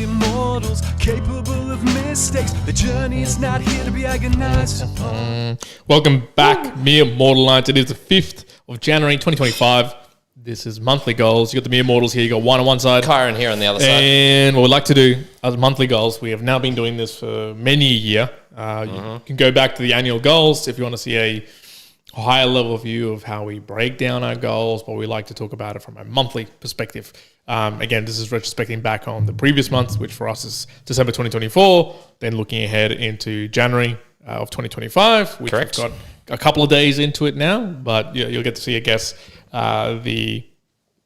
immortals, capable of mistakes. The journey is not here to be agonized upon. Welcome back, mere mortal lines. It is the 5th of January 2025. This is monthly goals. You got the mere mortals here. You got Juan on one side, Kyrin here on the other side. and what we like to do as monthly goals, we have now been doing this for many a year. You can go back to the annual goals if you want to see a higher level view of how we break down our goals, but we like to talk about it from a monthly perspective. Again, this is retrospecting back on the previous month, which for us is December 2024, then looking ahead into January of 2025, which Correct. we've got a couple of days into it now, but you'll get to see, I guess, the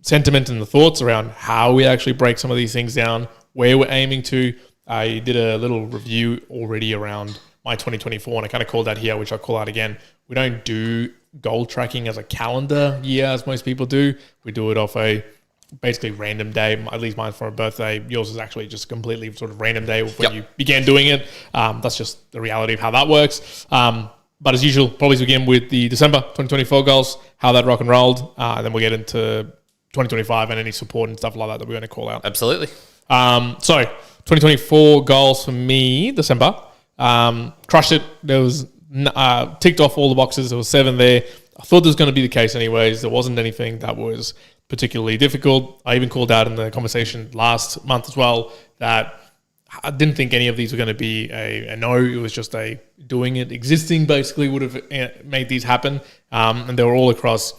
sentiment and the thoughts around how we actually break some of these things down, where we're aiming to. I did a little review already around my 2024, and I kind of called that here, which I'll call out again. We don't do goal tracking as a calendar year as most people do. We do it off a basically random day, at least mine for a birthday. Yours is actually just completely sort of random day when you began doing it. That's just the reality of how that works. But as usual, probably begin with the December 2024 goals, how that rock and rolled, and then we'll get into 2025 and any support and stuff like that we're going to call out. Absolutely. So 2024 goals for me, December, crushed it. There was ticked off all the boxes. There was 7 there. I thought this was going to be the case anyways. There wasn't anything that was particularly difficult. I even called out in the conversation last month as well that I didn't think any of these were going to be a no. It was just a doing it. Existing basically would have made these happen. And they were all across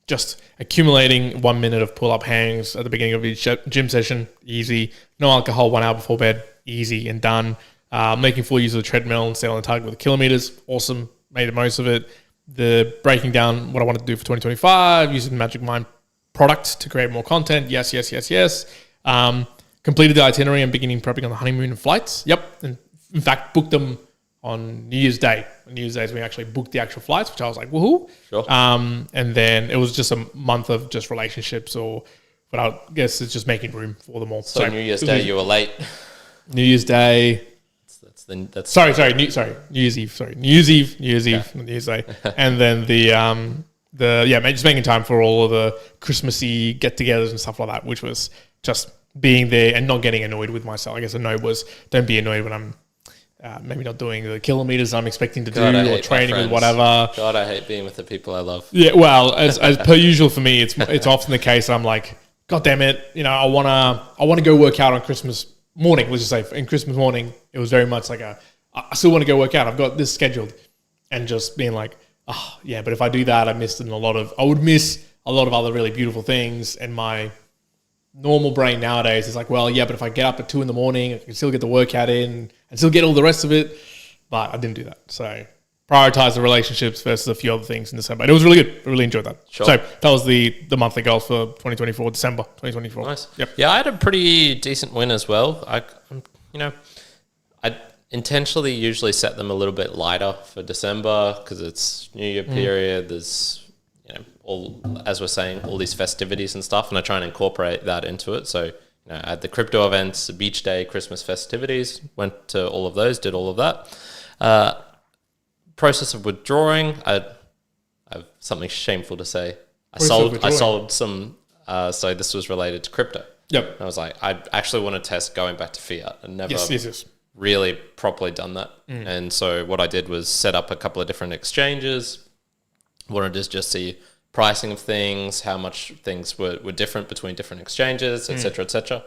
just accumulating 1 minute of pull-up hangs at the beginning of each gym session. Easy. No alcohol 1 hour before bed. Easy and done. Making full use of the treadmill and stay on the target with the kilometers. Awesome. Made the most of it. The breaking down what I wanted to do for 2025, using the Magic Mind product to create more content. Yes. Completed the itinerary and beginning prepping on the honeymoon and flights. Yep. And in fact, booked them on New Year's Day. On New Year's Day is when we actually booked the actual flights, which I was like, woohoo. Sure. And then it was just a month of just relationships, but I guess it's just making room for them all. So New Year's Day, you were late. New Year's Day. Sorry. New Year's Eve. Sorry, New Year's Eve, not New Year's Day, and then just making time for all of the Christmassy get-togethers and stuff like that, which was just being there and not getting annoyed with myself. I guess a no was don't be annoyed when I'm maybe not doing the kilometers I'm expecting to do or training with whatever. God, I hate being with the people I love. Yeah, well, as per usual for me, it's often the case. I'm like, God damn it, I wanna go work out on Christmas morning. Let's just say in Christmas morning, it was very much like I still want to go work out. I've got this scheduled, and just being like, oh yeah, but if I do that, I would miss a lot of other really beautiful things. And my normal brain nowadays is like, well, yeah, but if I get up at 2 a.m, I can still get the workout in and still get all the rest of it. But I didn't do that. So prioritize the relationships versus a few other things in December. And it was really good. I really enjoyed that. Sure. So that was the monthly goals for 2024, December 2024. Nice. Yep. Yeah, I had a pretty decent win as well. I intentionally usually set them a little bit lighter for December because it's New Year period. There's as we're saying, all these festivities and stuff, and I try and incorporate that into it. So, I had the crypto events, the beach day, Christmas festivities, went to all of those, did all of that. Process of withdrawing, I have something shameful to say. I sold some, so this was related to crypto. Yep. And I was like, I actually want to test going back to fiat. I never yes. really properly done that. And so what I did was set up a couple of different exchanges, wanted to just see pricing of things, how much things were different between different exchanges, et cetera.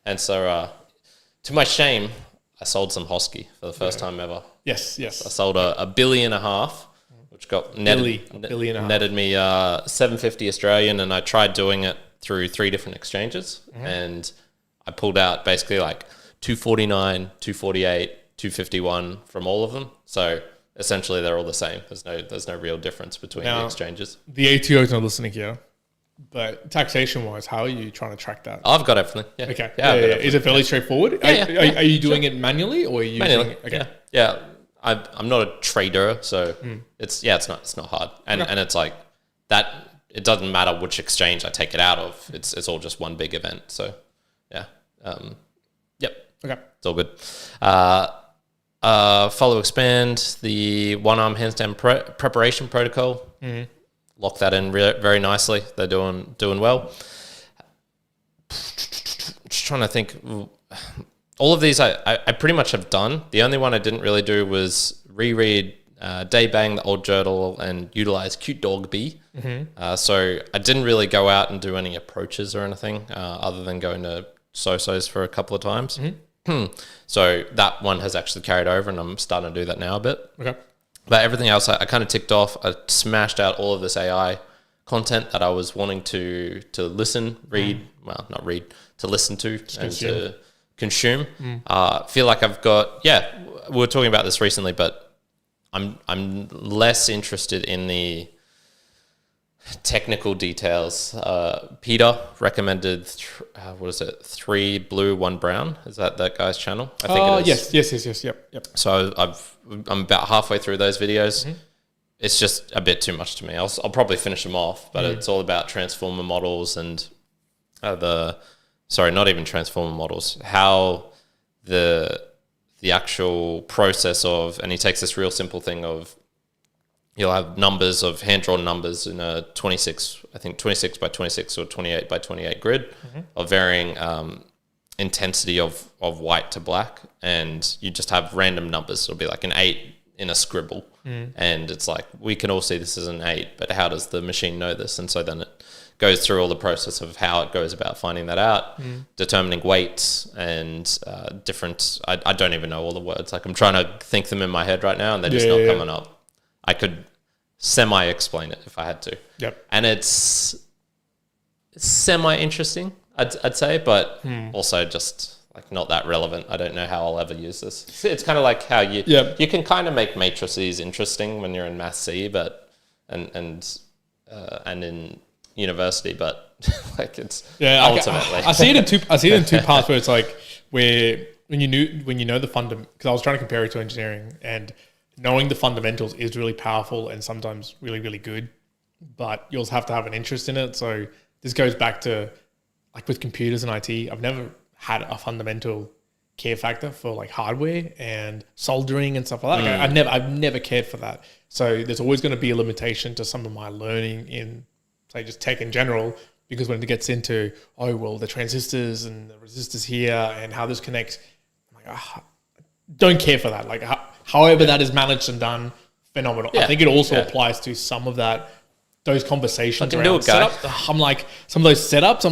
And so to my shame, I sold some Hosky for the first time ever. Yes. I sold a $1.5 billion, which got netted me 750 Australian, and I tried doing it through 3 different exchanges, and I pulled out basically like 249, 248, 251 from all of them. So essentially, they're all the same. There's no real difference between the exchanges. The ATO is not listening here, but taxation-wise, how are you trying to track that? I've got everything. Yeah. Okay. Yeah. Is it fairly straightforward? Yeah. Are you doing it manually or are you manually? Okay. Yeah. I'm not a trader, so it's not hard, and it's like that. It doesn't matter which exchange I take it out of. It's all just one big event. So yeah. Yep. Okay. It's all good. Follow expand the 1-arm handstand preparation protocol. Lock that in very nicely. They're doing well. Just trying to think. all of these I pretty much have done. The only one I didn't really do was reread Day Bang, the old journal, and utilize Cute Dog Bee. So I didn't really go out and do any approaches or anything other than going to So-So's for a couple of times. So that one has actually carried over, and I'm starting to do that now a bit. Okay. But everything else I kind of ticked off. I smashed out all of this AI content that I was wanting to listen, read, well, not read, to listen to and to consume. Feel like I've got, we were talking about this recently, but I'm less interested in the technical details. Peter recommended, 3 blue, 1 brown. Is that guy's channel? I think it is. Yes. Yep. So I'm about halfway through those videos. It's just a bit too much to me. I'll probably finish them off, but it's all about transformer models and not even transformer models, how the actual process of, and he takes this real simple thing of, you'll have numbers of hand-drawn numbers in a 26 by 26 or 28 by 28 grid of varying intensity of white to black, and you just have random numbers. It'll be like an 8 in a scribble, and it's like, we can all see this as an 8, but how does the machine know this? And so then it goes through all the process of how it goes about finding that out, determining weights and different, I don't even know all the words. Like, I'm trying to think them in my head right now, and they're just not coming up. I could semi-explain it if I had to. Yep. And it's semi-interesting, I'd say, but also just like not that relevant. I don't know how I'll ever use this. It's kind of like how you can kind of make matrices interesting when you're in Math C, but and in university, but like it's ultimately. I see it in two parts where it's like when you know the fundament, because I was trying to compare it to engineering, and knowing the fundamentals is really powerful and sometimes really, really good, but you also have to have an interest in it. So this goes back to, like, with computers and IT, I've never had a fundamental care factor for like hardware and soldering and stuff like that. Like, I've never cared for that. So there's always going to be a limitation to some of my learning in, say, just tech in general, because when it gets into, the transistors and the resistors here and how this connects, I'm like, don't care for that. Like, however that is managed and done, phenomenal. I think it also applies to some of those conversations around setup. I'm like, some of those setups,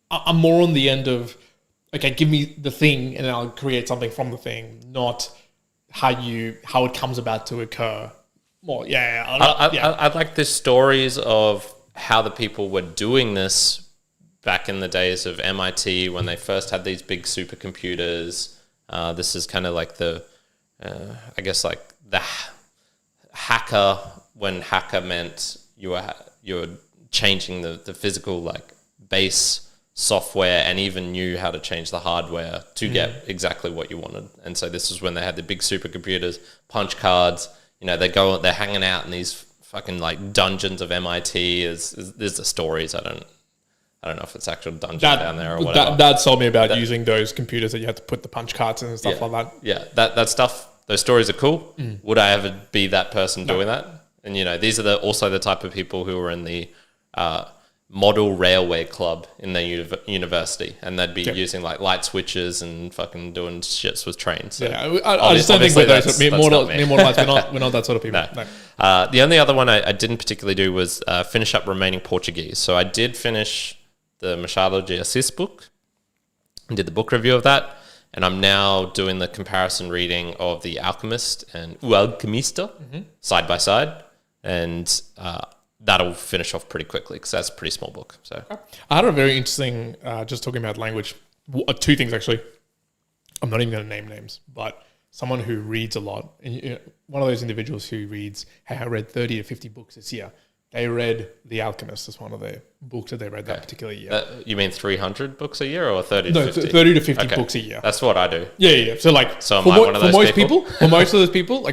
I'm more on the end of, okay, give me the thing and I'll create something from the thing, not how it comes about to occur. Well, I like the stories of how the people were doing this back in the days of MIT when they first had these big supercomputers. This is kind of like the hacker, when hacker meant you were changing the physical, like, base software, and even knew how to change the hardware to get exactly what you wanted. And so this is when they had the big supercomputers, punch cards. They're hanging out in these fucking like dungeons of MIT. There's the stories. I don't know if it's actual dungeon down there or whatever. Dad told me about using those computers that you had to put the punch cards in and stuff like that. Yeah, that stuff, those stories are cool. Would I ever be that person doing that? And, these are also the type of people who were in the model railway club in their university, and they'd be using like light switches and fucking doing shits with trains. So I just don't think we're those. Me more lights, we're not that sort of people. No. The only other one I didn't particularly do was finish up remaining Portuguese. So I did finish the Machado de Assis book and did the book review of that, and I'm now doing the comparison reading of The Alchemist and O Alquimista side by side, and that'll finish off pretty quickly because that's a pretty small book. So I had a very interesting, just talking about language, 2 things actually. I'm not even going to name names, but someone who reads a lot, and one of those individuals who reads, hey, I read 30 to 50 books this year. They read The Alchemist as one of their books that they read that particular year. You mean 300 books a year or 30 to 50? 30 to 50 books a year. That's what I do. Yeah. So am I one of those most people? For most of those people,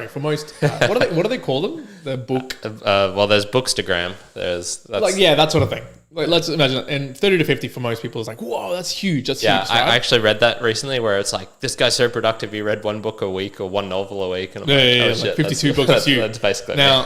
for most, what do they call them? The book? Well, there's Bookstagram. That sort of thing. Like, let's imagine, and 30 to 50 for most people is like, whoa, that's huge. That's huge. Right? I actually read that recently where it's like, this guy's so productive, he read 1 book a week or 1 novel a week. And I'm like 52 books is huge. That's basically now,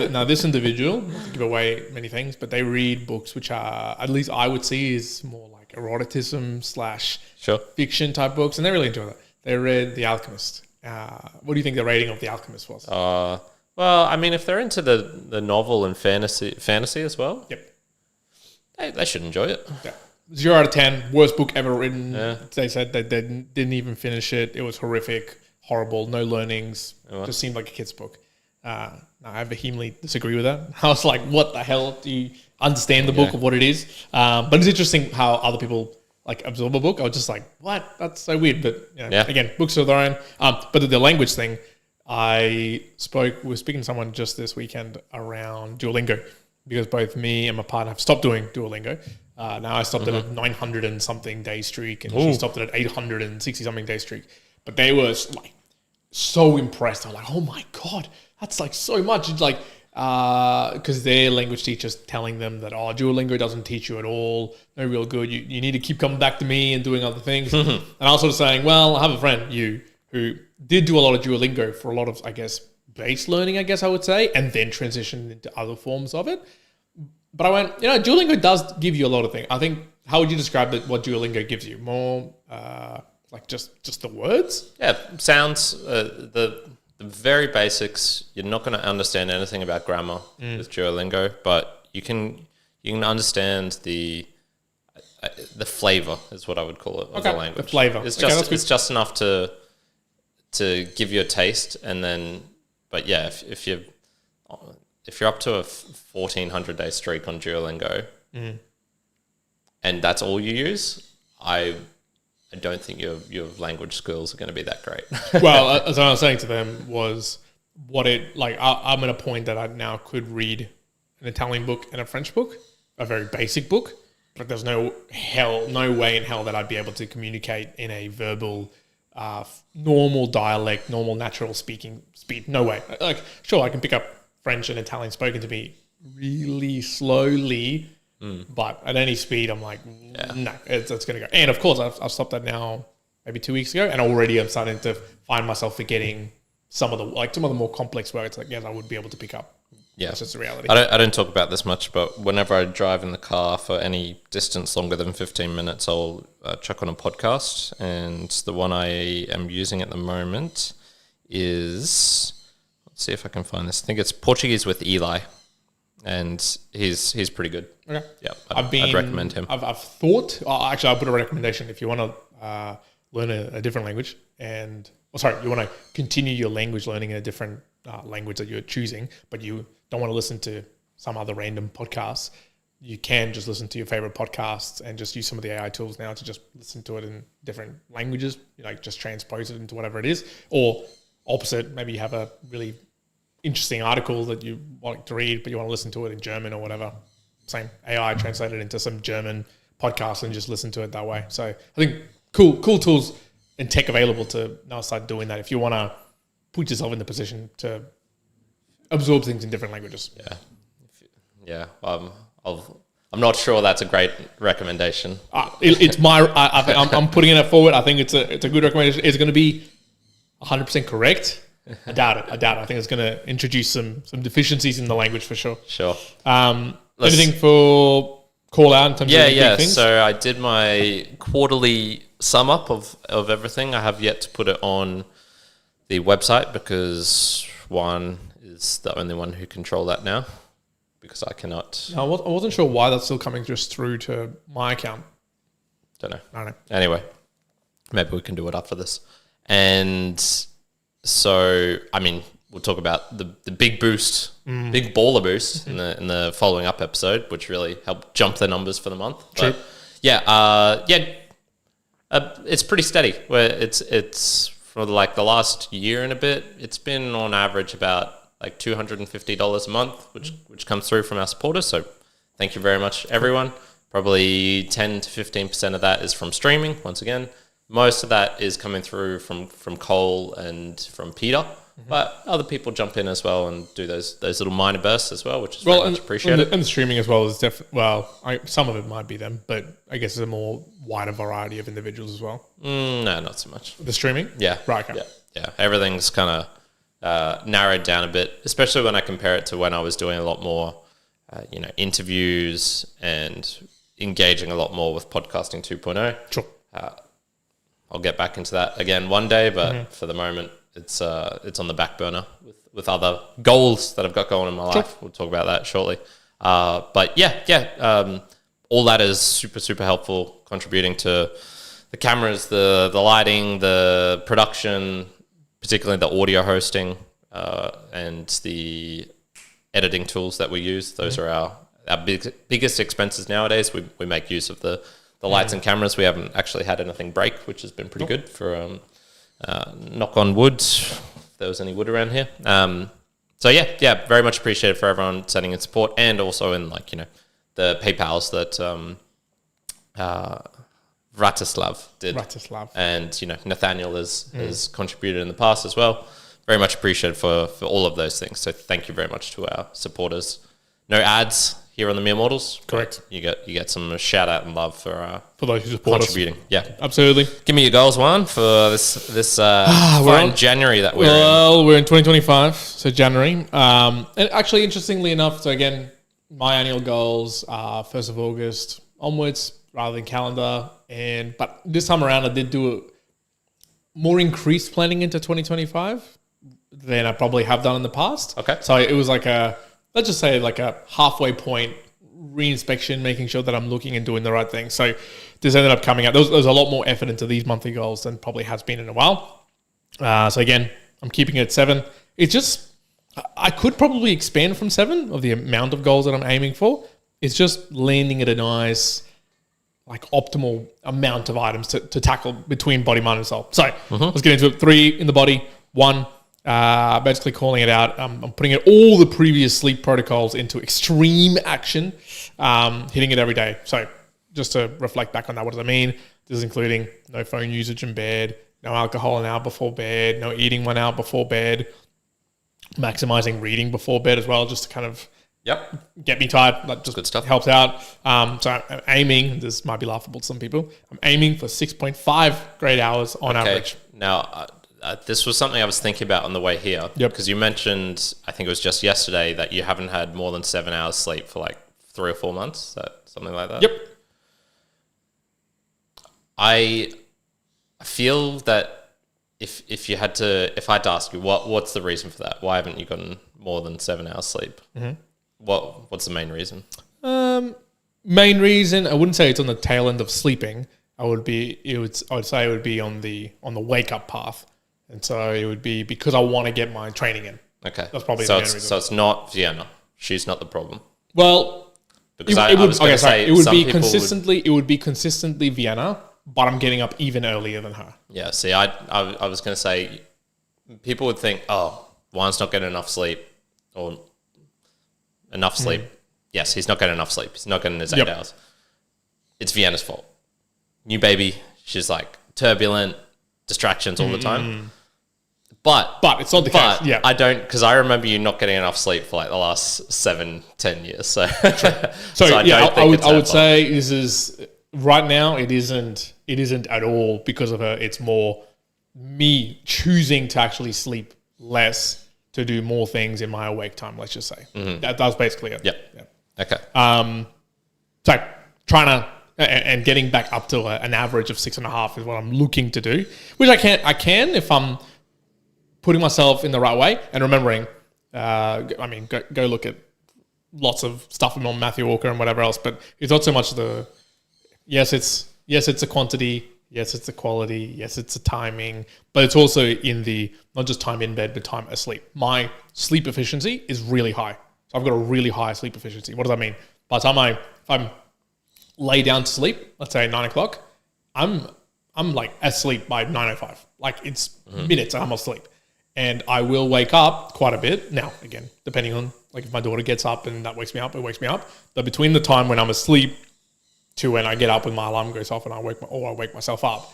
now, this individual, not to give away many things, but they read books which are, at least I would see, is more like like eroticism / Sure. fiction type books, and they really enjoy that. They read The Alchemist. What do you think the rating of The Alchemist was? Well, I mean, if they're into the novel and fantasy as well, Yep. they should enjoy it. Yeah. 0 out of 10, worst book ever written. Yeah. They said that they didn't even finish it. It was horrific, horrible, no learnings. Just seemed like a kid's book. I vehemently disagree with that. I was like, what the hell? Do you understand the book of what it is? But it's interesting how other people like absorb a book. I was just like, what? That's so weird. But again, books are their own. But the language thing, we were speaking to someone just this weekend around Duolingo, because both me and my partner have stopped doing Duolingo. Now I stopped at a 900 and something day streak, and she stopped at an 860 something day streak. But they were like so impressed. I'm like, oh my God, that's like so much. It's like, because their language teacher's telling them that, Duolingo doesn't teach you at all. No real good. You need to keep coming back to me and doing other things. And I was sort of saying, well, I have a friend, who did do a lot of Duolingo for a lot of, I guess, base learning, I guess I would say, and then transitioned into other forms of it. But I went, Duolingo does give you a lot of things. I think, how would you describe what Duolingo gives you? More like just the words? Yeah, sounds, the very basics. You're not going to understand anything about grammar with Duolingo, but you can understand the flavor is what I would call it of the language. The flavor. It's just enough to give you a taste, and then, but yeah, if you're up to a 1,400 day streak on Duolingo, and that's all you use, I don't think your language skills are going to be that great. Well, as I was saying to them was I'm at a point that I now could read an Italian book and a French book, a very basic book, but there's no way in hell that I'd be able to communicate in a verbal, normal dialect, normal natural speaking speed. No way. Like, sure, I can pick up French and Italian spoken to me really slowly, but at any speed, I'm like, no, it's going to go. And of course, I've stopped that now maybe 2 weeks ago, and already I'm starting to find myself forgetting some of the more complex words. Like, yes, I would be able to pick up. Yeah, that's just the reality. I don't talk about this much, but whenever I drive in the car for any distance longer than 15 minutes, I'll chuck on a podcast, and the one I am using at the moment is, let's see if I can find this. I think it's Portuguese with Eli, and he's pretty good. Okay. Yeah, I'd recommend him. I've thought, actually, I'll put a recommendation if you want to learn a different language, you want to continue your language learning in a different language that you're choosing, but you don't want to listen to some other random podcasts. You can just listen to your favorite podcasts and just use some of the AI tools now to just listen to it in different languages, just transpose it into whatever it is. Or opposite, maybe you have a really interesting article that you want to read, but you want to listen to it in German or whatever. Same, AI translated into some German podcast and just listen to it that way. So I think cool tools and tech available to now start doing that if you want to put yourself in the position to absorb things in different languages. Yeah. I'm not sure that's a great recommendation. It's I'm putting it forward. I think it's a good recommendation. It's going to be 100% correct. I doubt it. I think it's going to introduce some deficiencies in the language for sure. Sure. Anything for call out in terms of big things? So I did my quarterly sum up of everything. I have yet to put it on the website because Juan is the only one who control that now, because I cannot. I wasn't sure why that's still coming just through to my account. Don't know. I don't know. Anyway, maybe we can do it after this. And so, I mean, we'll talk about the big boost, big baller boost in the following up episode, which really helped jump the numbers for the month. True. But it's pretty steady. Where it's for like the last year and a bit, it's been on average about like $250 a month, which comes through from our supporters. So thank you very much, everyone. Probably 10 to 15% of that is from streaming. Once again, most of that is coming through from Cole and from Peter. But other people jump in as well and do those little minor bursts as well, which is very much appreciated. And the streaming as well is definitely, some of it might be them, but I guess it's a more wider variety of individuals as well. No, not so much. The streaming? Yeah. Right, okay. Yeah. Everything's kind of narrowed down a bit, especially when I compare it to when I was doing a lot more, interviews and engaging a lot more with podcasting 2.0. Sure. I'll get back into that again one day, but for the moment, it's on the back burner with other goals that I've got going in my life. We'll talk about that shortly. But all that is super, super helpful, contributing to the cameras, the lighting, the production, particularly the audio hosting, and the editing tools that we use. Those are our biggest expenses nowadays. We make use of the lights and cameras. We haven't actually had anything break, which has been pretty good for knock on wood, if there was any wood around here. Very much appreciated for everyone sending in support, and also in the PayPals that Vratislav did. And Nathaniel has contributed in the past as well. Very much appreciated for all of those things. So thank you very much to our supporters. No ads here on the Mere Mortals. Correct. You get some shout out and love for those who support contributing. us. Yeah, absolutely. Give me your goals, Juan, for this fine January that we're in. Well, we're in 2025, so January. And actually, interestingly enough, so again, my annual goals are 1st of August onwards rather than calendar. But this time around, I did do a more increased planning into 2025 than I probably have done in the past. Okay. So it was let's just say a halfway point reinspection, making sure that I'm looking and doing the right thing. So this ended up coming out. There's a lot more effort into these monthly goals than probably has been in a while. So again, I'm keeping it at 7. It's just, I could probably expand from 7 of the amount of goals that I'm aiming for. It's just landing at a nice, optimal amount of items to tackle between body, mind, and soul. So let's get into it. 3 in the body, 1, basically calling it out. I'm putting all the previous sleep protocols into extreme action, hitting it every day. So just to reflect back on that, what does that mean? This is including no phone usage in bed, no alcohol an hour before bed, no eating 1 hour before bed, maximizing reading before bed as well, just to kind of get me tired. That just good stuff. Helps out. So I'm aiming, this might be laughable to some people, I'm aiming for 6.5 great hours on average. Now, this was something I was thinking about on the way here. Because you mentioned, I think it was just yesterday, that you haven't had more than 7 hours sleep for 3 or 4 months, something like that. Yep. I feel that if I had to ask you, what's the reason for that? Why haven't you gotten more than 7 hours sleep? What's the main reason? Main reason, I wouldn't say it's on the tail end of sleeping. I would say it would be on the wake up path. And so it would be because I want to get my training in. Okay. That's probably the main reason. So it's not Vienna. She's not the problem. Well, because it would be consistently Vienna, but I'm getting up even earlier than her. Yeah, see, I was going to say, people would think, Juan's not getting enough sleep, or enough sleep. Yes, he's not getting enough sleep. He's not getting his 8 hours. It's Vienna's fault. New baby, she's turbulent, distractions all the time. But it's not the case. Yeah, I don't, because I remember you not getting enough sleep for the last 7-10 years. So, I would say this is right now. It isn't at all because of her. It's more me choosing to actually sleep less to do more things in my awake time. Let's just say that's basically it. Yeah. Okay. So trying to and getting back up to an average of 6.5 is what I'm looking to do, which I can if I'm putting myself in the right way and remembering. Go look at lots of stuff on Matthew Walker and whatever else, but it's not so much it's a quantity, yes, it's a quality, yes, it's a timing, but it's also in the not just time in bed, but time asleep. My sleep efficiency is really high. So I've got a really high sleep efficiency. What does that mean? By the time if I'm lay down to sleep, let's say 9 o'clock, I'm asleep by 9:05. It's minutes I'm asleep. And I will wake up quite a bit. Now, again, depending on if my daughter gets up and that wakes me up, it wakes me up. But between the time when I'm asleep to when I get up and my alarm goes off and I wake myself up,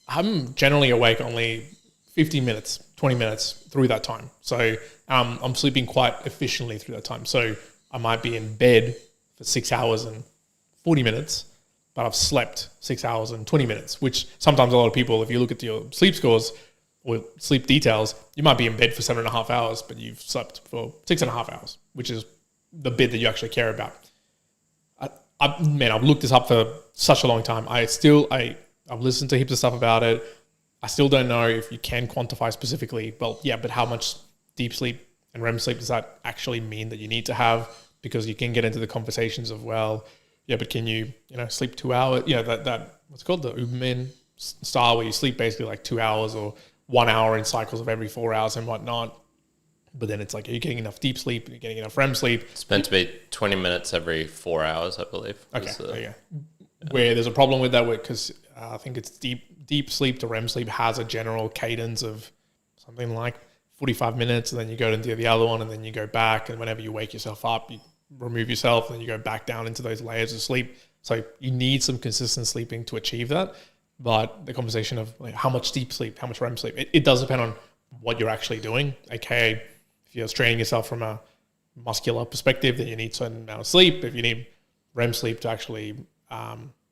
I'm generally awake only 15 minutes, 20 minutes through that time. So I'm sleeping quite efficiently through that time. So I might be in bed for 6 hours and 40 minutes, but I've slept 6 hours and 20 minutes, which sometimes a lot of people, if you look at your sleep scores or sleep details, you might be in bed for 7.5 hours, but you've slept for 6.5 hours, which is the bit that you actually care about. I've looked this up for such a long time. I've listened to heaps of stuff about it. I still don't know if you can quantify specifically. Well, yeah, but how much deep sleep and REM sleep does that actually mean that you need to have? Because you can get into the conversations of, well, yeah, but can you sleep 2 hours? Yeah, that what's it called, the Uberman style, where you sleep basically like 2 hours or 1 hour in cycles of every 4 hours and whatnot. But then it's like, are you getting enough deep sleep? Are you getting enough REM sleep? It's meant to be 20 minutes every 4 hours, I believe. Okay, yeah. Where there's a problem with that, because I think it's deep sleep to REM sleep has a general cadence of something like 45 minutes, and then you go into the other one, and then you go back, and whenever you wake yourself up, you remove yourself, and then you go back down into those layers of sleep. So you need some consistent sleeping to achieve that. But the conversation of like how much deep sleep, how much REM sleep, it does depend on what you're actually doing. AKA, if you're training yourself from a muscular perspective, then you need a certain amount of sleep. If you need REM sleep to actually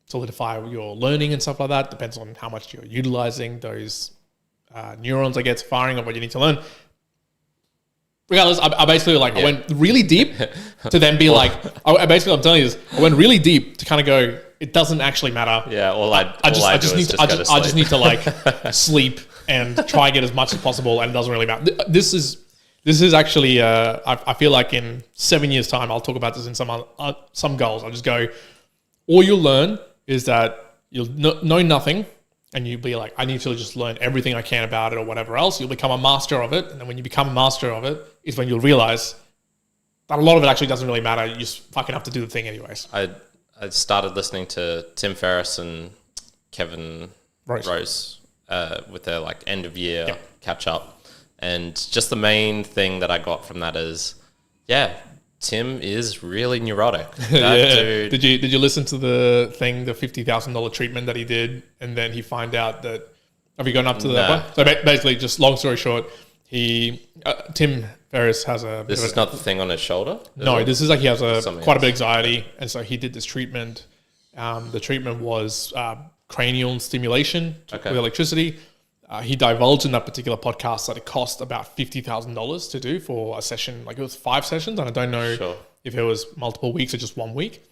solidify your learning and stuff like that, depends on how much you're utilizing those neurons, I guess, firing of what you need to learn. Regardless, I basically I went really deep to then be like, I'm telling you this, I went really deep to kind of go, it doesn't actually matter. Yeah, I just need to like sleep and try and get as much as possible, and it doesn't really matter. This is actually, I feel like in 7 years' time, I'll talk about this in some goals. I'll just go, all you'll learn is that you'll know nothing, and you'll be like, I need to just learn everything I can about it or whatever else. You'll become a master of it. And then when you become a master of it is when you'll realize that a lot of it actually doesn't really matter. You just fucking have to do the thing anyways. I started listening to Tim Ferriss and Kevin Rose with their like end of year catch up. And just the main thing that I got from that is, Tim is really neurotic. Dude. Did you listen to the $50,000 treatment that he did, and then he find out that? Have you gone up to that one? So basically, just long story short, Tim Ferriss has a. This is not the thing on his shoulder. No, this is like he has quite a bit of anxiety, and so he did this treatment. The treatment was cranial stimulation with electricity. He divulged in that particular podcast that it cost about $50,000 to do for a session. Like it was 5 sessions, and I don't know if it was multiple weeks or just 1 week.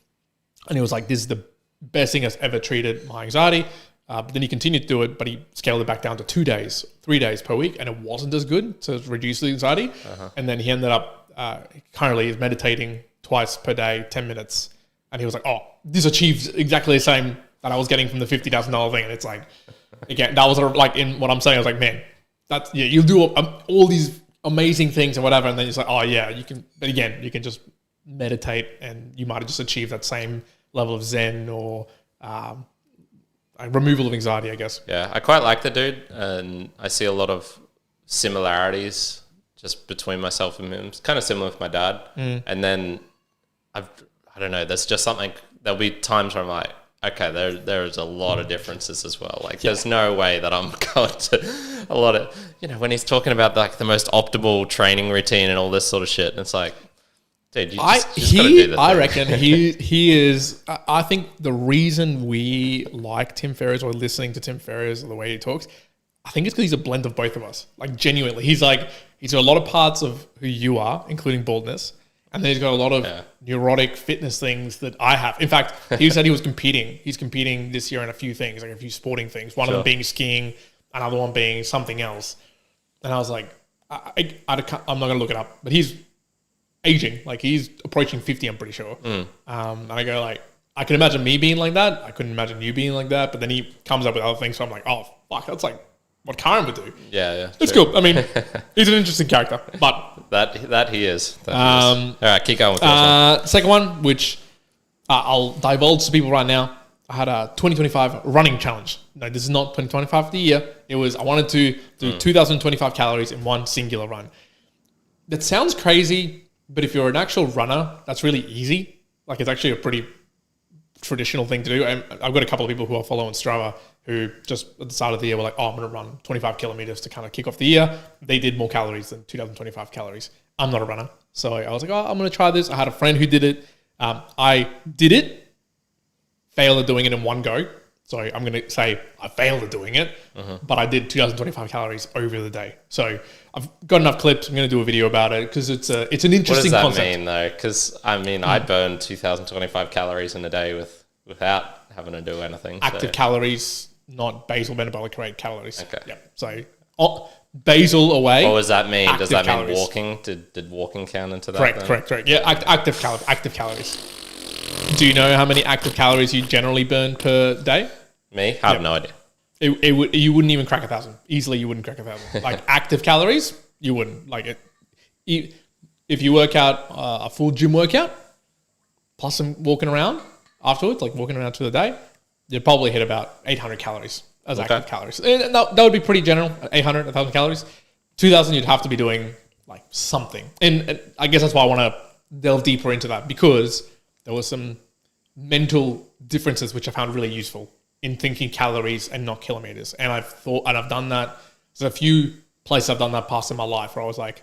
And he was like, this is the best thing that's ever treated my anxiety. But then he continued to do it, but he scaled it back down to 2 days, 3 days per week, and it wasn't as good to reduce the anxiety. And then he ended up, currently is meditating twice per day, 10 minutes. And he was like, oh, this achieves exactly the same that I was getting from the $50,000 thing. And it's like, again, that was like in what I'm saying. I was like, man, you'll do all these amazing things and whatever, and then it's like, oh yeah, you can. But again, you can just meditate, and you might have just achieved that same level of zen or removal of anxiety, I guess. Yeah, I quite like the dude, and I see a lot of similarities just between myself and him. It's kind of similar with my dad, and then I don't know. There's just something. There'll be times where I'm like, okay, there's a lot of differences as well. Like, there's no way that I'm going to a lot of, when he's talking about like the most optimal training routine and all this sort of shit, and it's like, dude, you just gotta do the thing. I reckon he is. I think the reason we like Tim Ferriss or listening to Tim Ferriss or the way he talks, I think it's because he's a blend of both of us. Like genuinely, he's got a lot of parts of who you are, including baldness. And then he's got a lot of neurotic fitness things that I have. In fact, he said he was competing. He's competing this year in a few things, like a few sporting things. One of them being skiing, another one being something else. And I was like, I'm not going to look it up. But he's aging. Like he's approaching 50, I'm pretty sure. And I go like, I can imagine me being like that. I couldn't imagine you being like that. But then he comes up with other things. So I'm like, oh, fuck, that's like what Kyrin would do. Yeah. It's cool. I mean, he's an interesting character. But that he is. All right, keep going with this second one, which I'll divulge to people right now. I had a 2025 running challenge. No, this is not 2025 for the year. It was, I wanted to do 2,025 calories in one singular run. That sounds crazy, but if you're an actual runner, that's really easy. Like it's actually a pretty traditional thing to do. And I've got a couple of people who I follow on Strava who just at the start of the year were like, oh, I'm going to run 25 kilometers to kind of kick off the year. They did more calories than 2,025 calories. I'm not a runner. So I was like, oh, I'm going to try this. I had a friend who did it. I did it, failed at doing it in one go. So I'm going to say I failed at doing it, but I did 2,025 calories over the day. So I've got enough clips. I'm going to do a video about it because it's an interesting concept. What does that mean though? Because I mean, I burned 2,025 calories in a day without having to do anything. Active calories, not basal metabolic rate calories. Okay. Yep. So basal away. What does that mean? Does that mean calories. walking? Did walking count into that? Correct. Yeah, active calories. Do you know how many active calories you generally burn per day? Me? I have no idea. You wouldn't even crack 1,000. Easily, you wouldn't crack 1,000. Like active calories, you wouldn't. Like it. If you work out a full gym workout, plus some walking around afterwards, like walking around through the day, you'd probably hit about 800 calories as active calories. And that would be pretty general, 800, 1,000 calories. 2,000, you'd have to be doing like something. And I guess that's why I want to delve deeper into that, because there were some mental differences which I found really useful in thinking calories and not kilometers. And I've done that. There's a few places I've done that past in my life where I was like,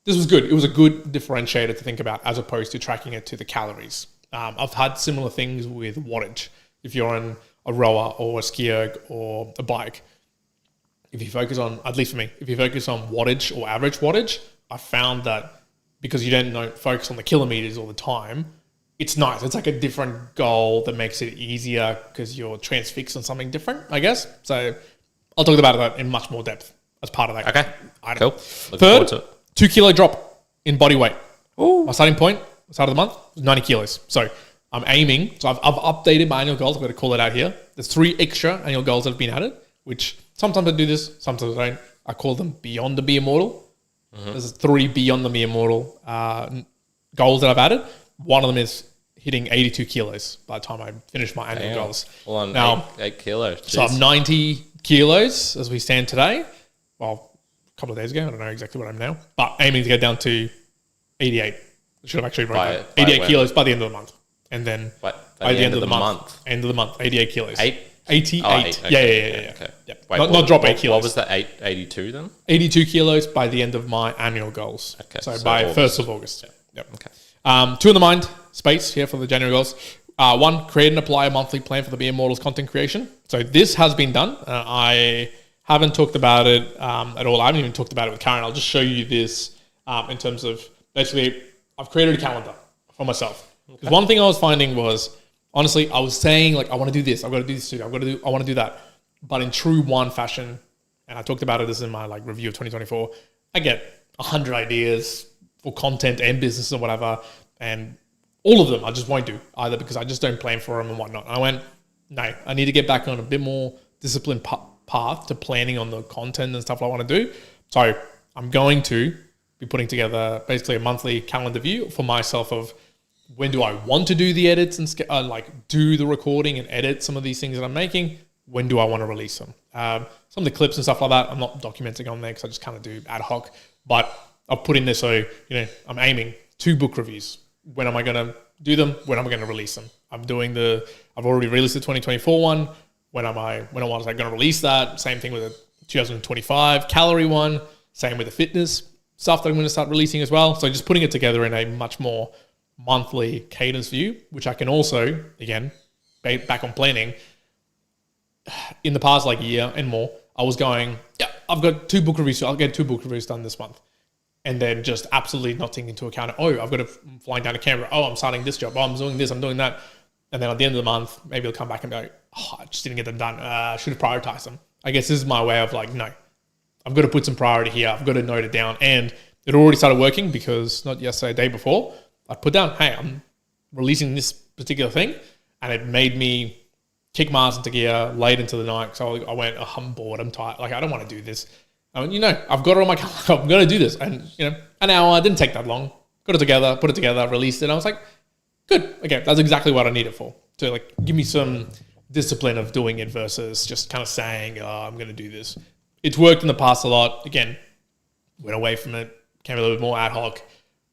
this was good. It was a good differentiator to think about as opposed to tracking it to the calories. I've had similar things with wattage. If you're on a rower or a ski erg or a bike, if you focus on, at least for me, if you focus on wattage or average wattage, I found that because you don't focus on the kilometers all the time, it's nice. It's like a different goal that makes it easier because you're transfixed on something different, I guess. So I'll talk about that in much more depth as part of that. Okay, item. cool. Looking forward to Third, it. 2 kilo drop in body weight. Ooh. My starting point, start of the month, was 90 kilos. So I'm aiming. So I've updated my annual goals. I've got to call it out here. There's 3 extra annual goals that have been added, which sometimes I do this, sometimes I don't. I call them beyond the be immortal. There's 3 beyond the be immortal goals that I've added. One of them is hitting 82 kilos by the time I finish my annual goals. Well, on now, 8 kilos. so I'm 90 kilos as we stand today. Well, a couple of days ago. I don't know exactly what I'm now, but aiming to get down to 88. I should have actually wrote that. 88 kilos by the end of the month. And then by the end of the month. End of the month, 88 kilos. 88. Oh, 8. Yeah. Okay. Yep. Wait, not drop 8 kilos. What was that, 82 then? 82 kilos by the end of my annual goals. Okay, So, so by August. 1st of August. Yep. Okay. 2 in the mind space here for the January goals. 1, create and apply a monthly plan for the Be Immortals content creation. So this has been done. I haven't talked about it at all. I haven't even talked about it with Kyrin. I'll just show you this in terms of basically I've created a calendar for myself. Because one thing I was finding was, honestly, I was saying like, I want to do this. I've got to do this too. I want to do that. But in true Juan fashion, and I talked about it this in my like review of 2024, I get 100 ideas for content and business or whatever. And all of them I just won't do either because I just don't plan for them and whatnot. I went, no, I need to get back on a bit more disciplined path to planning on the content and stuff I want to do. So I'm going to be putting together basically a monthly calendar view for myself of when do I want to do the edits and like do the recording and edit some of these things that I'm making. When do I want to release them? Some of the clips and stuff like that, I'm not documenting on there because I just kind of do ad hoc. But I've put in there so, I'm aiming 2 book reviews. When am I going to do them? When am I going to release them? I've already released the 2024 one. When was I going to release that? Same thing with the 2025 calorie one. Same with the fitness stuff that I'm going to start releasing as well. So just putting it together in a much more monthly cadence view, which I can also, again, back on planning. In the past like year and more, I was going, I've got 2 book reviews. So I'll get 2 book reviews done this month. And then just absolutely not taking into account, I've got to flying down to Canberra. I'm starting this job. I'm doing this. I'm doing that. And then at the end of the month, maybe I'll come back and go, I just didn't get them done. I should have prioritized them. I guess this is my way of like, no, I've got to put some priority here. I've got to note it down. And it already started working because not yesterday, day before, I put down, hey, I'm releasing this particular thing. And it made me kick my ass into gear late into the night. So I went, I'm bored. I'm tired. Like, I don't want to do this. I mean, I've got it on my calendar. I'm going to do this. And, an hour, didn't take that long. Got it together, put it together, released it. And I was like, good. Okay, that's exactly what I need it for. To like give me some discipline of doing it versus just kind of saying, I'm going to do this. It's worked in the past a lot. Again, went away from it, became a little bit more ad hoc.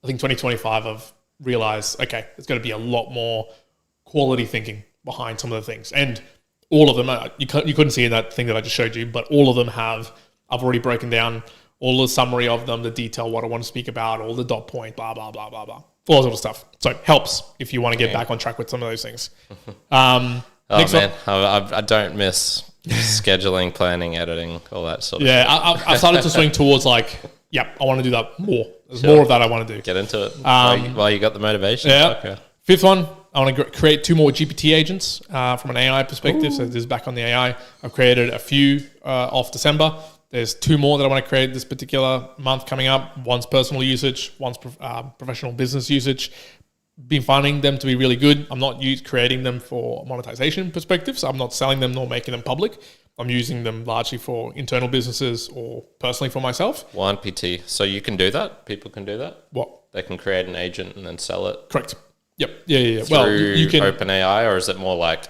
I think 2025 I've realized, okay, there's going to be a lot more quality thinking behind some of the things. And all of them, you couldn't see in that thing that I just showed you, but all of them I've already broken down all the summary of them, the detail, what I want to speak about, all the dot point, blah, blah, blah, blah, blah. All that sort of stuff. So it helps if you want to get back on track with some of those things. Oh Next man, I don't miss scheduling, planning, editing, all that sort of Yeah, stuff. I've started to swing towards like, yep, I want to do that more. There's Sure. more of that I want to do. Get into it while you got the motivation. Yeah. Okay. Fifth one, I want to create 2 more GPT agents from an AI perspective. So this is back on the AI. I've created a few off December. There's 2 more that I want to create this particular month coming up. One's personal usage, one's professional business usage. Been finding them to be really good. I'm not creating them for monetization perspective, so I'm not selling them nor making them public. I'm using them largely for internal businesses or personally for myself. One PT. So you can do that? People can do that? What? They can create an agent and then sell it? Correct. Yep. Yeah. Through Well, you can OpenAI, or is it more like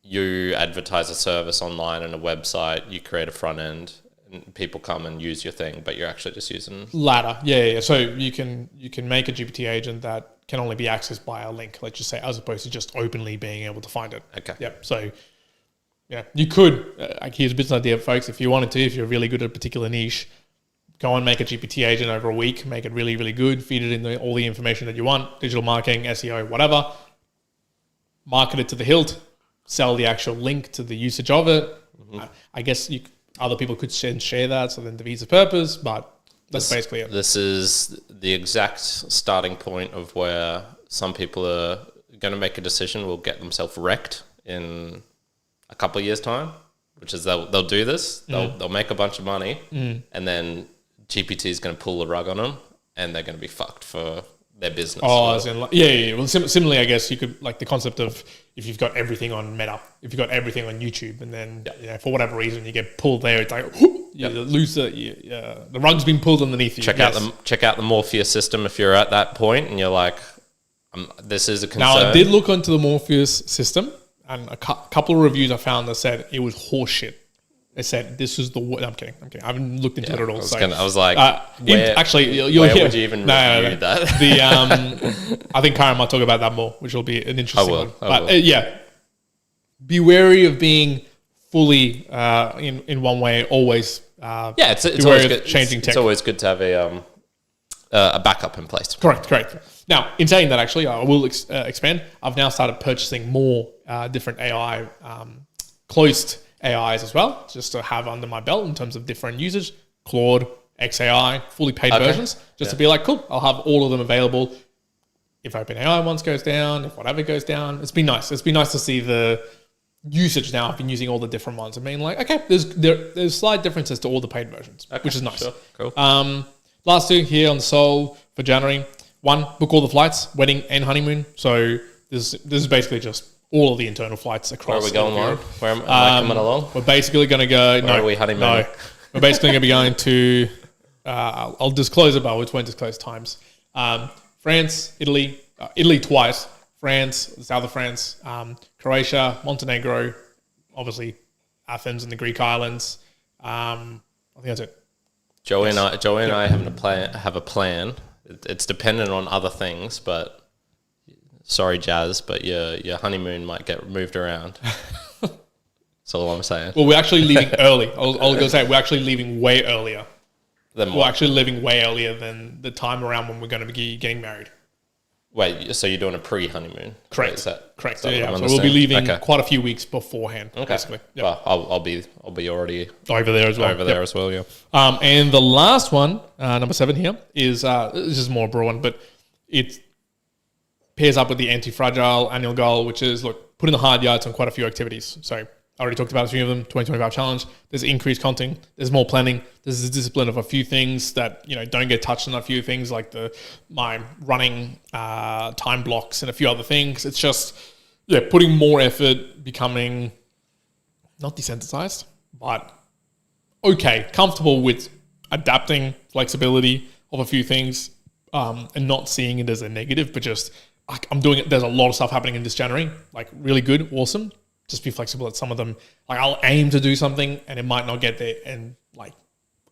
you advertise a service online and a website, you create a front end, and people come and use your thing, but you're actually just using ladder. Yeah. So you can make a GPT agent that can only be accessed by a link, let's just say, as opposed to just openly being able to find it. Okay. Yep. So yeah, you could. Here's a business idea, folks. If you wanted to, if you're really good at a particular niche, go and make a GPT agent over a week, make it really, really good, feed it in all the information that you want, digital marketing, SEO, whatever, market it to the hilt, sell the actual link to the usage of it. I guess other people could share that, so then defeats the purpose, but that's basically it. This is the exact starting point of where some people are going to make a decision, will get themselves wrecked in a couple of years' time, which is they'll do this, they'll make a bunch of money, and then GPT is going to pull the rug on them, and they're going to be fucked for their business. Oh, as in, yeah. Well, similarly, I guess you could, like the concept of if you've got everything on Meta, if you've got everything on YouTube, and then for whatever reason you get pulled there, it's like you lose the rug's been pulled underneath you. Check out the Morpheus system if you're at that point, and you're like, this is a concern. Now, I did look onto the Morpheus system, and a couple of reviews I found that said it was horseshit. They said this is the worst. I'm kidding. I haven't looked into it at all. I was like, actually, where would you even review that? I think Kyrin might talk about that more, which will be an interesting one. I will. Yeah, be wary of being fully in one way. Always. It's be always wary good. of changing tech. It's always good to have a backup in place. Correct. Now, in saying that, actually, I will expand. I've now started purchasing more different AI closed AIs as well, just to have under my belt in terms of different usage, Claude, XAI, fully paid versions, just to be like, cool, I'll have all of them available. If OpenAI once goes down, if whatever goes down, it's been nice. It's been nice to see the usage now. I've been using all the different ones. I mean, like, okay, there's slight differences to all the paid versions, which is nice. Sure. Cool. Last 2 here on Seoul for January. 1, book all the flights, wedding and honeymoon. So this is basically just all of the internal flights across. Where are we going, Lauren? Where am I coming along? We're basically going to go. Where are we honeymooning? No, we're basically going to be going to. I'll disclose it, but we won't disclose times. France, Italy, Italy twice. France, the south of France, Croatia, Montenegro, obviously Athens and the Greek islands. I think that's it. Joey and I have a plan. It's dependent on other things, but. Sorry, Jazz, but your honeymoon might get moved around. That's all I'm saying. Well, we're actually leaving early. I was going to say, we're actually leaving way earlier. We're actually leaving way earlier than the time around when we're going to be getting married. Wait, so you're doing a pre-honeymoon? Correct. Is that correct. So we'll be leaving quite a few weeks beforehand, basically. Yep. Well, I'll be already over there as well. As well, yeah. And the last one, number 7 here, is this is more broad one, but it pairs up with the anti-fragile annual goal, which is, look, put in the hard yards on quite a few activities. So I already talked about a few of them, 2025 challenge. There's increased content. There's more planning. There's the discipline of a few things that, don't get touched on, a few things like my running time blocks and a few other things. It's just, putting more effort, becoming not desensitized, but comfortable with adapting, flexibility of a few things, and not seeing it as a negative, but just, I'm doing it. There's a lot of stuff happening in this January, like really good, awesome. Just be flexible at some of them. Like I'll aim to do something and it might not get there, and like,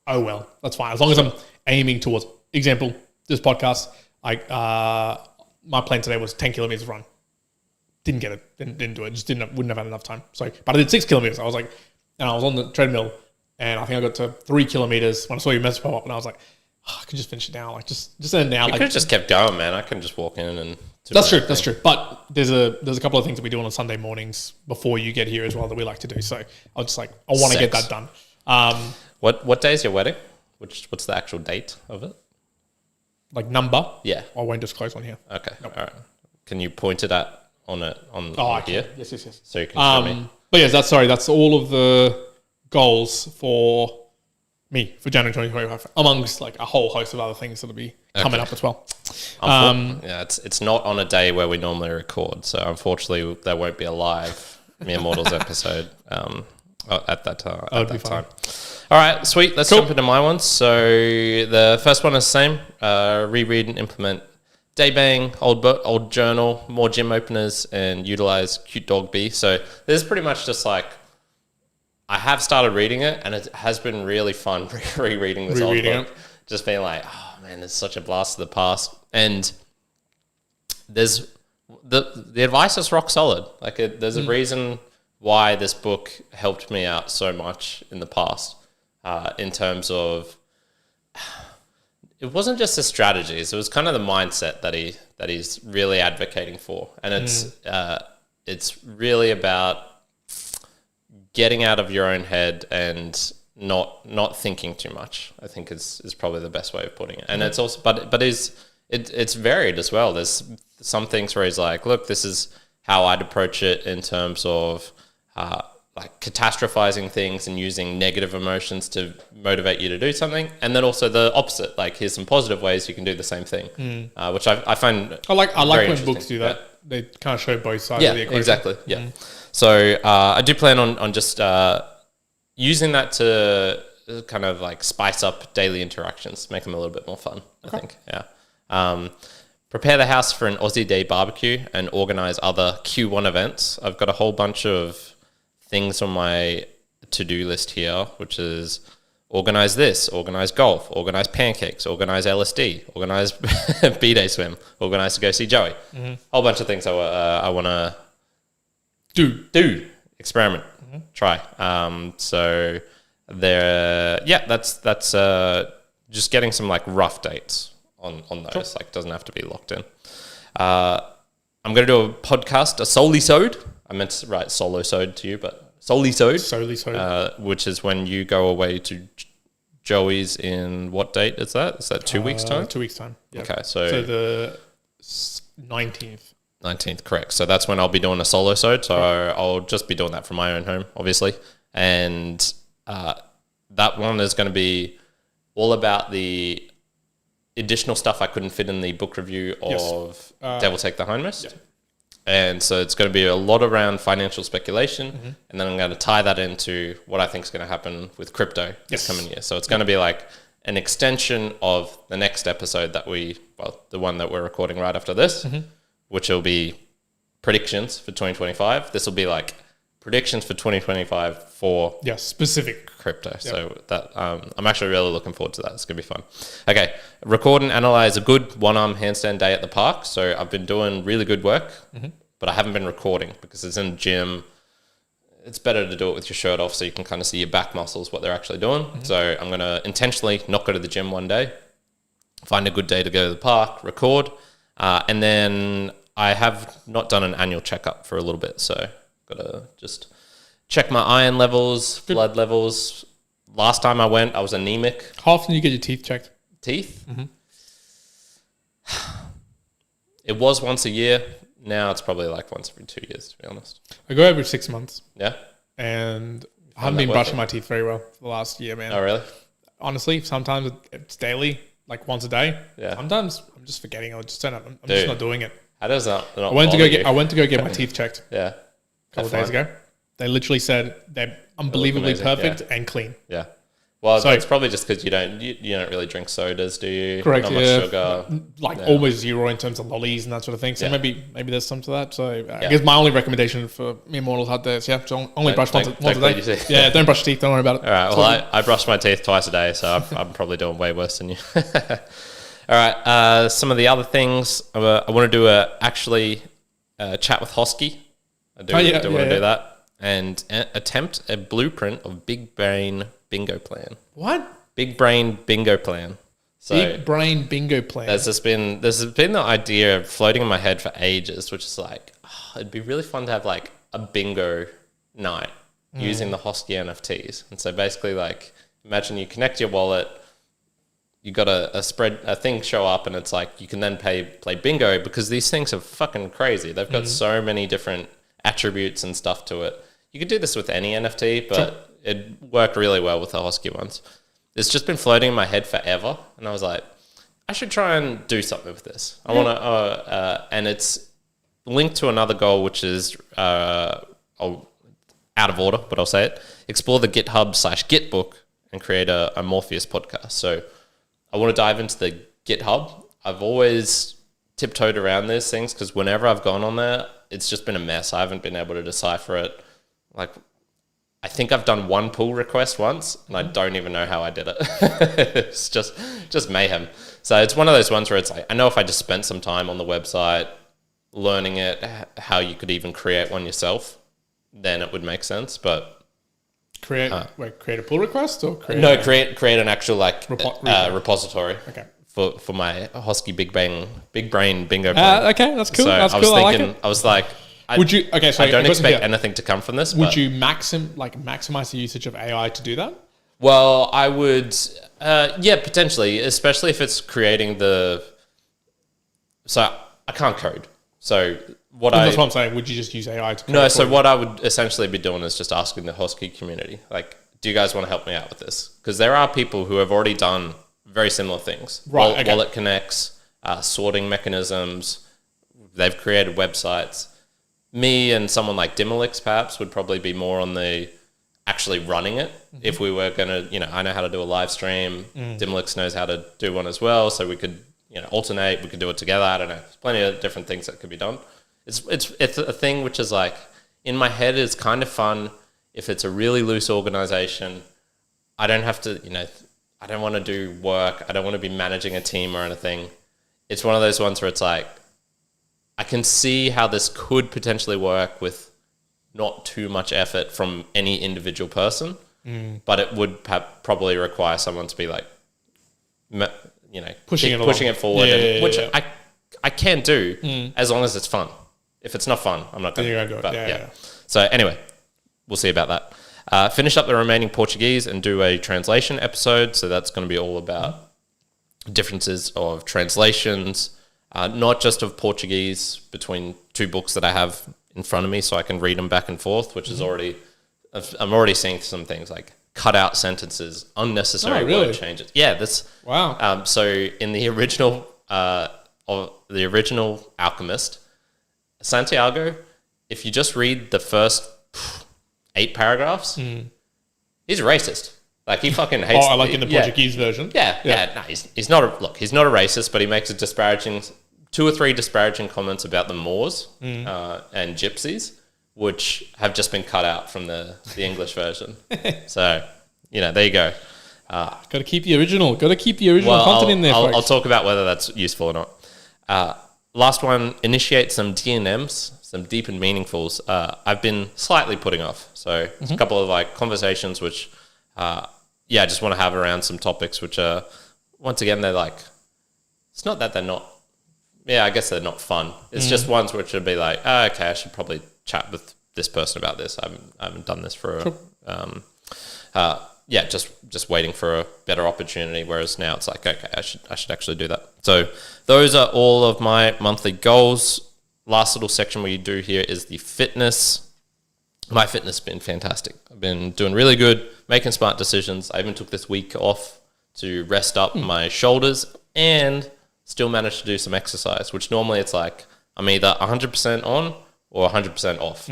oh well, that's fine. As long as I'm aiming towards, example, this podcast, like my plan today was 10 kilometers run. Didn't get it. Didn't do it. Just wouldn't have had enough time. So, but I did 6 kilometers. I was like, and I was on the treadmill, and I think I got to 3 kilometers when I saw your message pop up, and I was like, I could just finish it now. Like just end it now. You could have just kept going, man. I can just walk in and That's true. That's true. But there's a couple of things that we do on Sunday mornings before you get here as well that we like to do. So I was just like, I want to get that done. What day is your wedding? What's the actual date of it? Like number? Yeah. I won't disclose on here. Okay. All right. Can you point it at on here? Yes. So you can show me. But yes, that's all of the goals for me for January 2025, amongst like a whole host of other things that'll be coming up as well. Yeah, it's not on a day where we normally record, so unfortunately there won't be a live Mere Mortals episode at that time. All right, sweet. Let's jump into my ones. So the first one is the same. Reread and implement Daybang, old journal, more gym openers, and utilize Cute Dog B. So this is pretty much just like, I have started reading it, and it has been really fun rereading this old book. Just being like, oh man, it's such a blast of the past. And there's the advice is rock solid. Like there's a reason why this book helped me out so much in the past, in terms of, it wasn't just the strategies, it was kind of the mindset that he's really advocating for. And it's really about getting out of your own head and not thinking too much, I think is probably the best way of putting it. And it's also, but it's varied as well. There's some things where he's like, look, this is how I'd approach it in terms of like catastrophizing things and using negative emotions to motivate you to do something. And then also the opposite, like here's some positive ways you can do the same thing, which I find I like when books do that. Yeah. They kind of show both sides of the equation. Exactly. Yeah. So I do plan on just using that to kind of like spice up daily interactions, make them a little bit more fun, I think. Yeah. Prepare the house for an Aussie Day barbecue and organize other Q1 events. I've got a whole bunch of things on my to-do list here, which is organize this, organize golf, organize pancakes, organize LSD, organize B-Day swim, organize to go see Joey. Whole bunch of things I want to do, experiment, try. So there, that's just getting some like rough dates on those. Sure. Like, doesn't have to be locked in. I'm going to do a podcast, a soli-sode. I meant to write solo-sode to you, but soli-sode, which is when you go away to Joey's in what date is that? Is that 2 weeks time? 2 weeks time. Yep. Okay, so the 19th. 19th, correct. So that's when I'll be doing a solo-sode. So I'll just be doing that from my own home, obviously. And that one is going to be all about the additional stuff I couldn't fit in the book review of Devil Take the Hindmost. Yeah. And so it's going to be a lot around financial speculation. And then I'm going to tie that into what I think is going to happen with crypto this coming year. So it's going to be like an extension of the next episode the one that we're recording right after this, which will be predictions for 2025. This will be like predictions for 2025 for specific crypto. Yep. So that I'm actually really looking forward to that. It's going to be fun. Okay, record and analyze a good one-arm handstand day at the park. So I've been doing really good work, but I haven't been recording because it's in the gym. It's better to do it with your shirt off so you can kind of see your back muscles, what they're actually doing. So I'm going to intentionally not go to the gym one day, find a good day to go to the park, record, and then I have not done an annual checkup for a little bit. So got to just check my iron levels, blood levels. Last time I went, I was anemic. How often do you get your teeth checked? Teeth? It was once a year. Now it's probably like once every 2 years, to be honest. I go every 6 months. Yeah? And I haven't been brushing my teeth very well for the last year, man. Oh, really? Honestly, sometimes it's daily, like once a day. Yeah. Sometimes I'm just forgetting. I'm just not doing it. How does that not I went to go get my teeth checked. Yeah. A couple of days ago. They literally said they're unbelievably perfect and clean. Yeah. Well, it's probably just because you don't really drink sodas, do you? Correct. Not much sugar. Like almost zero in terms of lollies and that sort of thing. So maybe there's some to that. So I guess my only recommendation for Mere Mortals out there is so only brush once a day. Yeah, don't brush your teeth. Don't worry about it. All right. Well, I brush my teeth twice a day, so I'm probably doing way worse than you. All right. Some of the other things I want to do actually chat with Hosky. I do want to do that. And attempt a blueprint of big brain bingo plan. What? Big brain bingo plan. So Big brain bingo plan. there's been the idea floating in my head for ages, which is like, it'd be really fun to have like a bingo night using the Hosky NFTs. And so basically, like, imagine you connect your wallet, you got a thing show up, and it's like you can then play bingo, because these things are fucking crazy. They've got so many different attributes and stuff to it. You could do this with any NFT, but it worked really well with the Hosky ones. It's just been floating in my head forever, and I was like, I should try and do something with this. I want to, and it's linked to another goal, which is out of order, but I'll say it. Explore the GitHub/Git book and create a Morpheus podcast. So I want to dive into the GitHub. I've always tiptoed around these things because whenever I've gone on there, it's just been a mess. I haven't been able to decipher it. Like, I think I've done one pull request once, and I don't even know how I did it. It's just mayhem. So it's one of those ones where it's like, I know if I just spent some time on the website learning it, how you could even create one yourself, then it would make sense. But create a pull request or create create an actual like repository. Okay. For my Hosky big brain bingo plan. Okay, that's cool. So that's I was cool. thinking, I was like, I don't expect anything to come from this. Would you maximize the usage of AI to do that? Well, I would, potentially, especially if it's creating so I can't code. So that's what I'm saying. Would you just use AI to code? No, so what I would essentially be doing is just asking the Hosky community, like, do you guys want to help me out with this? Because there are people who have already done very similar things. Right, okay. Wallet connects, sorting mechanisms. They've created websites. Me and someone like Dimmelix perhaps would probably be more on the actually running it. If we were going to, I know how to do a live stream. Dimmelix knows how to do one as well. So we could, alternate. We could do it together. I don't know. There's plenty of different things that could be done. It's a thing which is like, in my head, it's kind of fun if it's a really loose organization. I don't have to, I don't want to do work. I don't want to be managing a team or anything. It's one of those ones where it's like, I can see how this could potentially work with not too much effort from any individual person, but it would probably require someone to be like, pushing it forward, which I can do as long as it's fun. If it's not fun, I'm not going to do it. Yeah. So anyway, we'll see about that. Finish up the remaining Portuguese and do a translation episode. So that's going to be all about differences of translations, not just of Portuguese between two books that I have in front of me so I can read them back and forth, which is I'm already seeing some things like cut out sentences, unnecessary word changes. Yeah, wow. So in the original Alchemist, Santiago, if you just read the first 8 paragraphs, he's a racist. Like, he fucking hates. I like in the Portuguese version. Yeah. No, he's not he's not a racist, but he makes a 2 or 3 disparaging comments about the Moors and Gypsies, which have just been cut out from the English version. So, there you go. Got to keep the original. Content in there. I'll talk about whether that's useful or not. Last one, initiate some DNMs, some deep and meaningfuls. I've been slightly putting off. So it's a couple of like conversations which, I just want to have around some topics which are, once again, they're like, it's not that they're not, I guess they're not fun. It's just ones which would be like, okay, I should probably chat with this person about this. I haven't done this for just waiting for a better opportunity. Whereas now it's like, okay, I should actually do that. So those are all of my monthly goals. Last little section we do here is the fitness. My fitness has been fantastic. I've been doing really good, making smart decisions. I even took this week off to rest up my shoulders and still managed to do some exercise, which normally it's like I'm either 100% on or 100% off.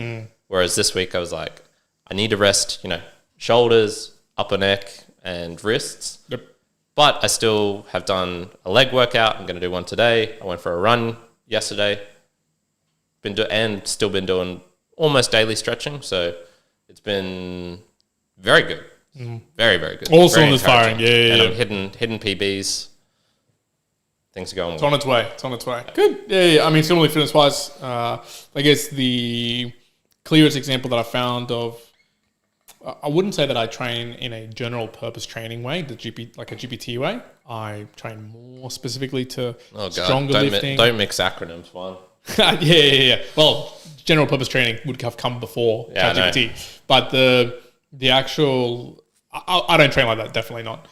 Whereas this week I was like, I need to rest, shoulders, upper neck, and wrists. Yep. But I still have done a leg workout. I'm going to do one today. I went for a run yesterday. Still been doing almost daily stretching. So it's been very good. Very, very good. All cylinders firing. Yeah. And I'm hitting PBs. Things are going well. It's on its way. Good. Yeah. I mean, similarly fitness-wise, I guess the clearest example that I found of I wouldn't say that I train in a general purpose training way, like a GPT way. I train more specifically to stronger lifting. Don't mix acronyms, Juan. Yeah. Well, general purpose training would have come before ChatGPT, but the actual I don't train like that. Definitely not.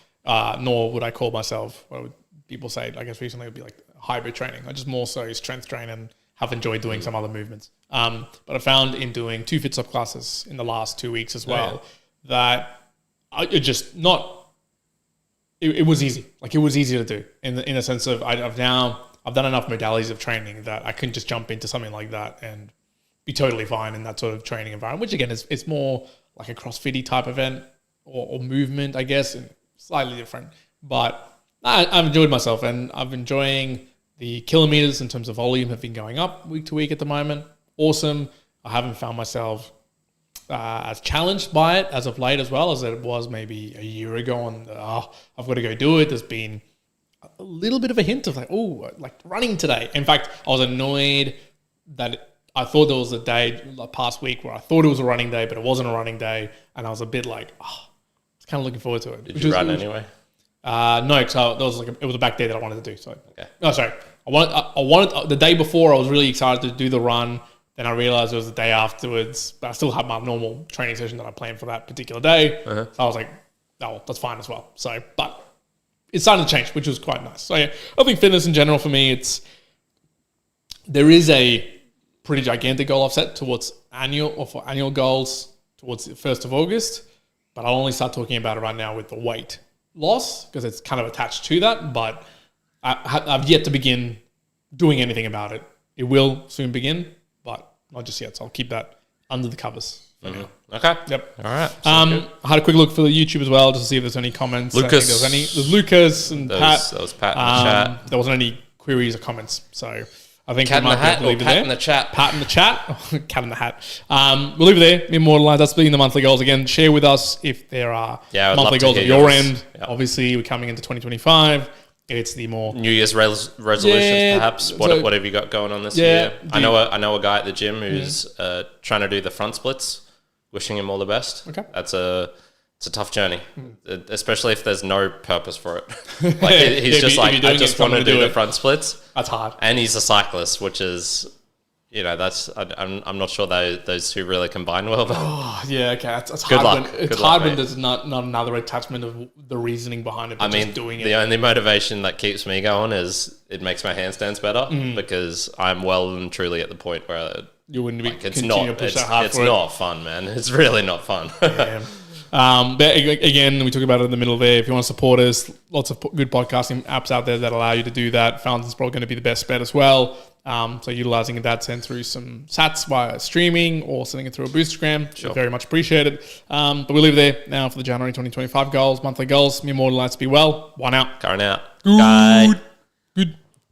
Nor would I call myself. What would people say? I guess recently it would be like hybrid training. I just more so strength train and have enjoyed doing some other movements. But I found in doing 2 fit stop classes in the last 2 weeks as well that it just not. It was easy. Like it was easy to do in the sense of I've done enough modalities of training that I can just jump into something like that and be totally fine in that sort of training environment. Which again it's more like a CrossFit type event or movement, I guess, and slightly different. But I've enjoyed myself and I'm enjoying. The kilometers in terms of volume have been going up week to week at the moment. Awesome. I haven't found myself as challenged by it as of late as well as it was maybe a year ago on I've got to go do it. There's been a little bit of a hint of like running today. In fact, I was annoyed that I thought there was a day past week where I thought it was a running day, but it wasn't a running day. And I was a bit like, I was kind of looking forward to it. Did you run anyway? No, so it was a back day that I wanted to do. So okay. No, sorry. I wanted the day before. I was really excited to do the run. Then I realized it was the day afterwards, but I still had my normal training session that I planned for that particular day. So I was like, oh, that's fine as well. So, but it's starting to change, which was quite nice. So yeah, I think fitness in general for me, there is a pretty gigantic goal I've set towards annual goals towards the 1st of August, but I'll only start talking about it right now with the weight loss because it's kind of attached to that, but I've yet to begin doing anything about it. It will soon begin, but not just yet. So I'll keep that under the covers. Okay. Yep. All right. I had a quick look for the YouTube as well just to see if there's any comments. Lucas. There's Lucas and Pat. That was Pat in the chat. There wasn't any queries or comments. So I think Cat we in the might be able hat to or leave it Pat there. in the chat? Pat in the chat. Cat in the hat. We'll leave it there. Immortalize. That's being the monthly goals. Again, share with us if there are monthly goals at your end. Yep. Obviously, we're coming into 2025. It's the more New Year's resolutions, perhaps. What have you got going on this year? I know a guy at the gym who's trying to do the front splits. Wishing him all the best. Okay, it's a tough journey, especially if there's no purpose for it. Like he's just like, I just want to do the front splits. That's hard. And he's a cyclist, which is, that's I'm not sure those two really combine well. But okay. It's good hard. Luck. It's hard when there's not another attachment of the reasoning behind it. But just doing it. The only motivation that keeps me going is it makes my handstands better because I'm well and truly at the point where you wouldn't be it's not fun, man. It's really not fun. But again, we talk about it in the middle there. If you want to support us, lots of good podcasting apps out there that allow you to do that. Fountain's probably going to be the best bet as well. So utilizing in that sense through some sats via streaming or sending it through a Boostergram. Sure. Very much appreciated. But we'll leave it there now for the January 2025 goals, monthly goals. Immortalize to be well. One out. Kyrin out. Good.